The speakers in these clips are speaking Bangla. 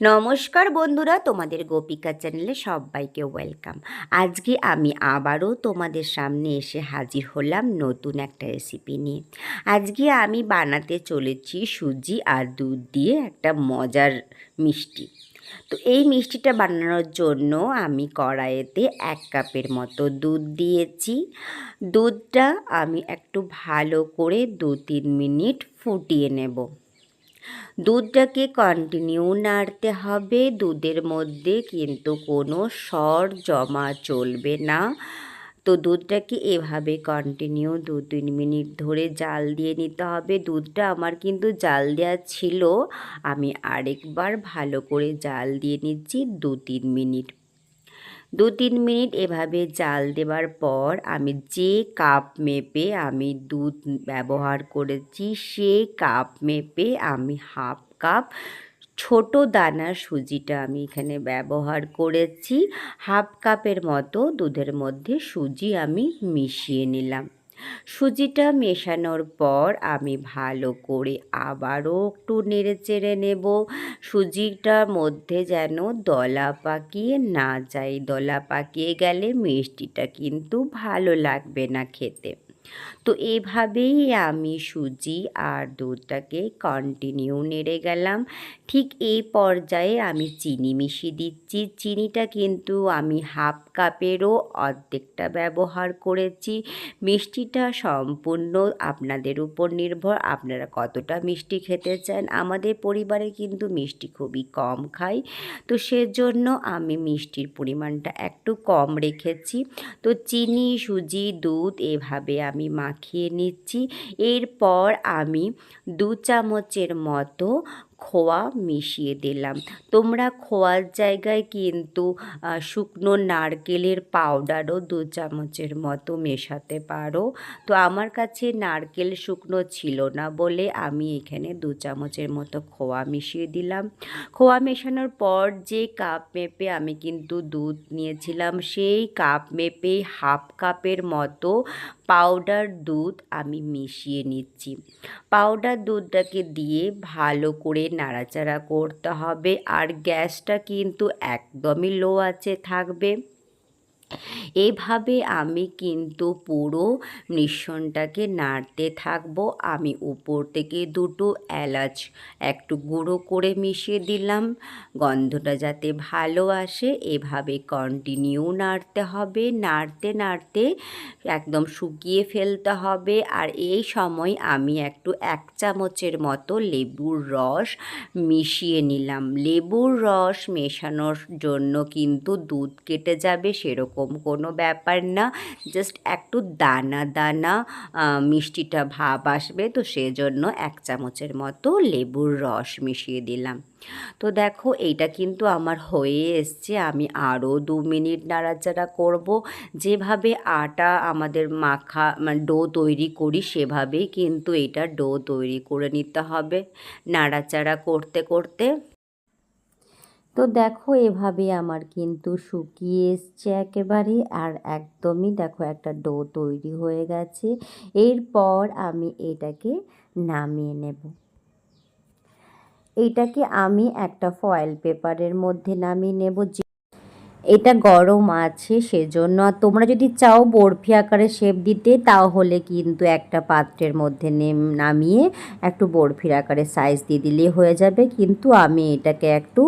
নমস্কার বন্ধুরা, তোমাদের গোপিকা চ্যানেলে সবাইকে ওয়েলকাম। আজকে আমি আবারও তোমাদের সামনে এসে হাজির হলাম নতুন একটা রেসিপি নিয়ে। আজকে আমি বানাতে চলেছি সুজি আর দুধ দিয়ে একটা মজার মিষ্টি। তো এই মিষ্টিটা বানানোর জন্য আমি কড়াইতে 1 কাপের মতো দুধ দিয়েছি। দুধটা আমি একটু ভালো করে 2-3 মিনিট ফুটিয়ে নেব। দুধটাকে কন্টিনিউ নাড়তে হবে। দুধের মধ্যে কিন্তু কোনো সর জমা চলবে না। তো দুধটাকে এভাবে কন্টিনিউ 2-3 মিনিট ধরে জাল দিয়ে নিতে হবে। দুধটা আমার কিন্তু জাল দেওয়া ছিল, আমি আরেকবার ভালো করে জাল দিয়ে নিচ্ছি 2-3 মিনিট। 2-3 মিনিট এভাবে জাল দেওয়ার পর আমি যে কাপ মেপে আমি দুধ ব্যবহার করেছি সেই কাপ মেপে আমি 1/2 কাপ ছোট দানার সুজিটা আমি এখানে ব্যবহার করেছি। 1/2 কাপের মতো দুধের মধ্যে সুজি আমি মিশিয়ে নিলাম। সুজিটা মেশানোর পর আমি ভালো করে আবারও একটু নেড়েচেড়ে নেব। সুজিটার মধ্যে যেন দলা পাকিয়ে না যায়। দলা পাকিয়ে গেলে মিষ্টিটা কিন্তু ভালো লাগবে না খেতে। তো এভাবেই আমি সুজি আর দুধটাকে কন্টিনিউ নেড়ে গেলাম। ঠিক এই পর্যায়ে আমি চিনি মিশিয়ে দিচ্ছি। চিনিটা কিন্তু আমি 1/2 কাপেরও অর্ধেকটা ব্যবহার করেছি। মিষ্টিটা সম্পূর্ণ আপনাদের উপর নির্ভর, আপনারা কতটা মিষ্টি খেতে চান। আমাদের পরিবারে কিন্তু মিষ্টি খুবই কম খাই, তো সেজন্য আমি মিষ্টির পরিমাণটা একটু কম রেখেছি। তো চিনি, সুজি, দুধ এভাবে আমি মাখিয়ে নিচ্ছি। এরপর আমি 2 চামচের মতো খোয়া মিশিয়ে দিলাম। তোমরা খোয়ার জায়গায় কিন্তু শুকনো নারকেলের পাউডারও 2 চামচের মতো মেশাতে পারো। তো আমার কাছে নারকেল শুকনো ছিল না বলে আমি এখানে 2 চামচের মতো খোয়া মিশিয়ে দিলাম। খোয়া মেশানোর পর যে কাপ মেপে আমি কিন্তু দুধ নিয়েছিলাম সেই কাপ মেপে 1/2 কাপের মতো পাউডার দুধ আমি মিশিয়ে নিচ্ছি। পাউডার দুধটাকে দিয়ে ভালো করে নাড়াচাড়া করতে হবে, আর গ্যাসটা কিন্তু একদমই লো আঁচে থাকবে। এভাবে আমি কিন্তু পুরো মিশ্রণটাকে নাড়তে থাকবো। আমি উপর থেকে 2টো এলাচ একটু গুঁড়ো করে মিশিয়ে দিলাম, গন্ধটা যাতে ভালো আসে। এভাবে কন্টিনিউ নাড়তে হবে, নাড়তে নাড়তে একদম শুকিয়ে ফেলতে হবে। আর এই সময় আমি একটু 1 চামচের মতো লেবুর রস মিশিয়ে নিলাম। লেবুর রস মেশানোর জন্য কিন্তু দুধ কেটে যাবে সেরকম কোনো ব্যাপার না, জাস্ট একটু দানা দানা মিষ্টিটা ভাব আসবে, তো সেজন্য 1 চামচের মতো লেবুর রস মিশিয়ে দিলাম। তো দেখো এইটা কিন্তু আমার হয়ে এসছে। আমি আরও 2 মিনিট নাড়াচাড়া করব। যেভাবে আটা আমাদের মাখা ডো তৈরি করি সেভাবেই কিন্তু এটা ডো তৈরি করে নিতে হবে নাড়াচাড়া করতে করতে। তো দেখো এভাবে আমার কিন্তু শুকিয়ে এসছে একেবারে, আর একদমই দেখো একটা ডো তৈরি হয়ে গেছে। এরপর আমি এটাকে নামিয়ে নেব। এইটাকে আমি একটা ফয়েল পেপারের মধ্যে নামিয়ে নেব। এটা গরম আছে সেজন্য। আর তোমরা যদি চাও বরফি আকারে শেপ দিতে তাহলে কিন্তু একটা পাত্রের মধ্যে নামিয়ে একটু বরফির আকারে সাইজ দিয়ে দিলেই হয়ে যাবে, কিন্তু আমি এটাকে একটু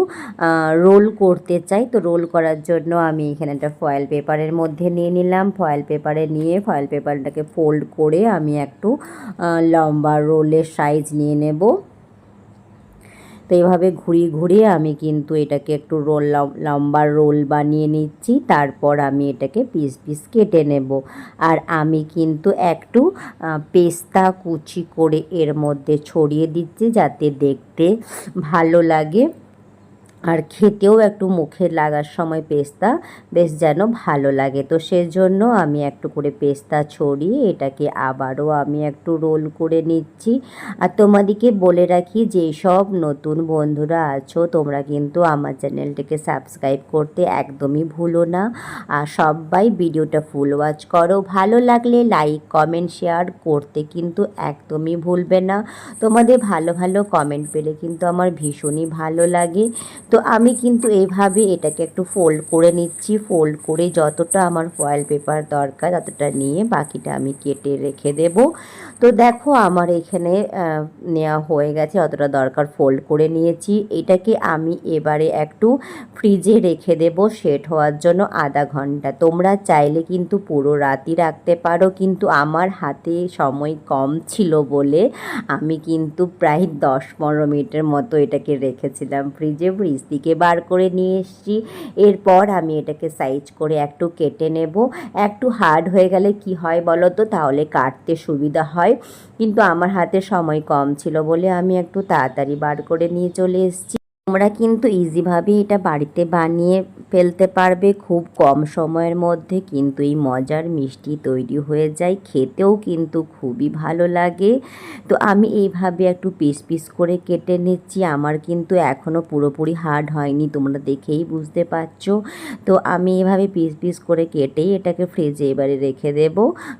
রোল করতে চাই। তো রোল করার জন্য আমি এখানে একটা ফয়েল পেপারের মধ্যে নিয়ে নিলাম। ফয়েল পেপারে নিয়ে ফয়েল পেপারটাকে ফোল্ড করে আমি একটু লম্বা রোলের সাইজ নিয়ে নেব। তো এইভাবে ঘুরিয়ে ঘুরিয়ে আমি কিন্তু এটাকে একটু লম্বা রোল বানিয়ে নিচ্ছি। তারপর আমি এটাকে পিস পিস কেটে নেব। আর আমি কিন্তু একটু পেস্তা কুচি করে এর মধ্যে ছড়িয়ে দিচ্ছি যাতে দেখতে ভালো লাগে, আর খেতেও একটু মুখে লাগার সময় পেস্তা বেশ যেন ভালো লাগে। তো সেজন্য আমি একটু করে পেস্তা ছড়িয়ে এটাকে আবারও আমি একটু রোল করে নিচ্ছি। আর তোমাদেরকে বলে রাখি, যেই সব নতুন বন্ধুরা আছো তোমরা কিন্তু আমার চ্যানেলটাকে সাবস্ক্রাইব করতে একদমই ভুলো না। আর সবাই ভিডিওটা ফুল ওয়াচ করো। ভালো লাগলে লাইক কমেন্ট শেয়ার করতে কিন্তু একদমই ভুলবে না। তোমাদের ভালো ভালো কমেন্ট পেলে কিন্তু আমার ভীষণই ভালো লাগে। তো তো আমি কিন্তু এইভাবে এটাকে একটু ফোল্ড করে নিচ্ছি। ফোল্ড করে যতটা আমার ফয়েল পেপার দরকার ততটা নিয়ে বাকিটা আমি কেটে রেখে দেব। তো দেখো আমার এখানে নেওয়া হয়ে গেছে, যতটা দরকার ফোল্ড করে নিয়েছি। এটাকে আমি এবারে একটু ফ্রিজে রেখে দেব সেট হওয়ার জন্য আধা ঘন্টা। তোমরা চাইলে কিন্তু পুরো রাতই রাখতে পারো, কিন্তু আমার হাতে সময় কম ছিল বলে আমি কিন্তু প্রায় 10-15 মিনিটের মতো এটাকে রেখেছিলাম ফ্রিজে। ফ্রিজ থেকে বার করে নিয়ে এসেছি। এরপর আমি এটাকে সাইজ করে একটু কেটে নেব। একটু হার্ড হয়ে গেলে কি হয় বলো তো, তাহলে কাটতে সুবিধা হয়, কিন্তু আমার হাতে সময় কম ছিল বলে আমি একটু তাড়াতাড়ি বার করে নিয়ে চলে এসেছি। তোমরা কিন্তু ইজিভাবে এটা বাড়িতে বানিয়ে ফেলতে পারবে খুব কম সময়ের মধ্যে, কিন্তু এই মজার মিষ্টি তৈরি হয়ে যায়, খেতেও কিন্তু খুবই ভালো লাগে। তো আমি এইভাবে একটু পিস পিস করে কেটে নিচ্ছি। আমার কিন্তু এখনও পুরোপুরি হার্ড হয়নি, তোমরা দেখেই বুঝতে পারছো। তো আমি এভাবে পিস পিস করে কেটেই এটাকে ফ্রিজে এবারে রেখে দেব।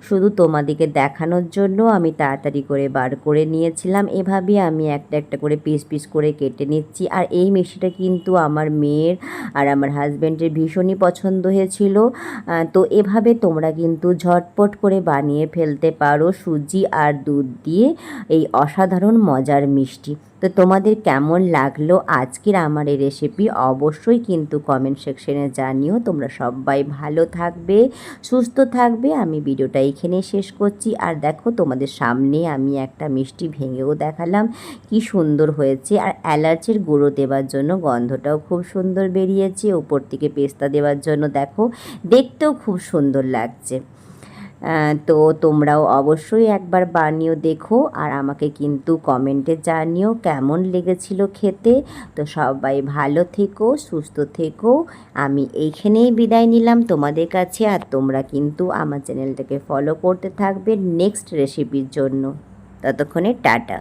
শুধু তোমাদেরকে দেখানোর জন্য আমি তাড়াতাড়ি করে বার করে নিয়েছিলাম। এভাবে আমি একটা একটা করে পিস পিস করে কেটে নিচ্ছি। আর এই মিষ্টিটা কিন্তু আমার মেয়ের আর আমার হাজব্যান্ডের ভীষণই পছন্দ হয়েছিল। তো এভাবে তোমরা কিন্তু ঝটপট করে বানিয়ে ফেলতে পারো সুজি আর দুধ দিয়ে এই অসাধারণ মজার মিষ্টি। তো তোমাদের কেমন লাগলো আজকের আমার এই রেসিপি অবশ্যই কিন্তু কমেন্ট সেকশনে জানিও। তোমরা সবাই ভালো থাকবে, সুস্থ থাকবে। আমি ভিডিওটা এখানেই শেষ করছি। আর দেখো তোমাদের সামনে আমি একটা মিষ্টি ভেঙেও দেখালাম, কি সুন্দর হয়েছে। আর এলাচের গুঁড়ো দেওয়ার জন্য গন্ধটাও খুব সুন্দর বেরিয়েছে, উপর থেকে পেস্তা দেওয়ার জন্য দেখো দেখতেও খুব সুন্দর লাগছে। তো তোমরাও অবশ্যই একবার বানিয়েও দেখো, আর আমাকে কিন্তু কমেন্টে জানিও কেমন লেগেছিল খেতে। তো সবাই ভালো থেকো, সুস্থ থেকো। আমি এইখানেই বিদায় নিলাম তোমাদের কাছে। আর তোমরা কিন্তু আমার চ্যানেলটাকে ফলো করতে থাকবে নেক্সট রেসিপির জন্য। ততক্ষণে টাটা।